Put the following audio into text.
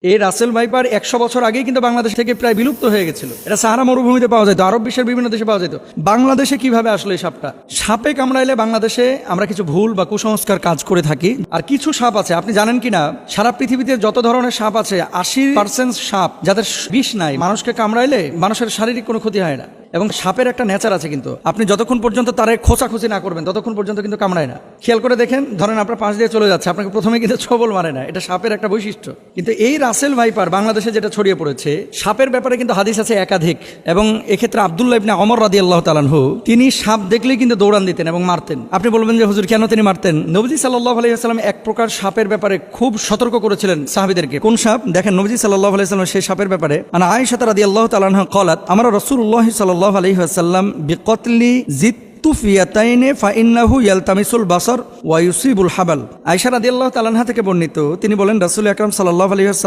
এই Russell viper 100 বছর আগেই কিন্তু বাংলাদেশ থেকে প্রায় বিলুপ্ত হয়ে গেছিল। এটা সাহারা মরুভূমিতে পাওয়া যেত, আরব বিশ্বের বিভিন্ন দেশে পাওয়া যেত। বাংলাদেশে কিভাবে আসলো এই সাপটা? সাপে কামড়াইলে বাংলাদেশে আমরা কিছু ভুল বা কুসংস্কার কাজ করে থাকি। আর কিছু সাপ আছে, আপনি জানেন কিনা, সারা পৃথিবীতে যত ধরনের সাপ আছে 80% সাপ যাদের বিষ নাই, মানুষকে কামড়াইলে মানুষের শারীরিক কোনো ক্ষতি হয় না। এবং সাপের একটা নেচার আছে, কিন্তু আপনি যতক্ষণ পর্যন্ত তারে খোঁচাখুচি না করবেন ততক্ষণ পর্যন্ত কিন্তু কামড়ায় না। খেয়াল করে দেখেন, ধরেন আপনার পাশ দিয়ে চলে যাচ্ছে, আপনাকে প্রথমে কিন্তু ছবল মারে না, এটা সাপের একটা বৈশিষ্ট্য। কিন্তু এই রাসেল ভাইপার বাংলাদেশে যেটা ছড়িয়ে পড়েছে, সাপের ব্যাপারে কিন্তু হাদিস আছে একাধিক। এবং এক্ষেত্রে আব্দুল্লাহ ইবনে ওমর রাদিয়াল্লাহু তাআলা আনহু, তিনি সাপ দেখলেই কিন্তু দৌড়ান দিতেন এবং মারতেন। আপনি বলবেন যে হুজুর কেন তিনি মারতেন? নবীজি সাল্লাল্লাহু আলাইহি ওয়াসাল্লাম এক প্রকার সাপের ব্যাপারে খুব সতর্ক করেছিলেন সাহাবীদেরকে। কোন সাপ? দেখেন, নবীজি সাল্লাল্লাহু আলাইহি ওয়াসাল্লাম সেই সাপের ব্যাপারে, আনা আয়েশা রাদিয়াল্লাহু তাআলা আনহা قالت আমরা রাসূলুল্লাহ সাল্লাল্লাহু আলাইহি ওয়াসাল্লাম বিকতলি জিত্তুফিয়াতাইনে ফাইন্নাহু ইয়ালতামিসুল বাসার ওয়া ইউসিবুল হাবাল। আয়েশা রাদিয়াল্লাহু তাআলা আনহা থেকে বর্ণিত, তিনি বলেন রাসূল আকরাম সাল্লাল্লাহু আলাইহি ওয়াসাল্লাম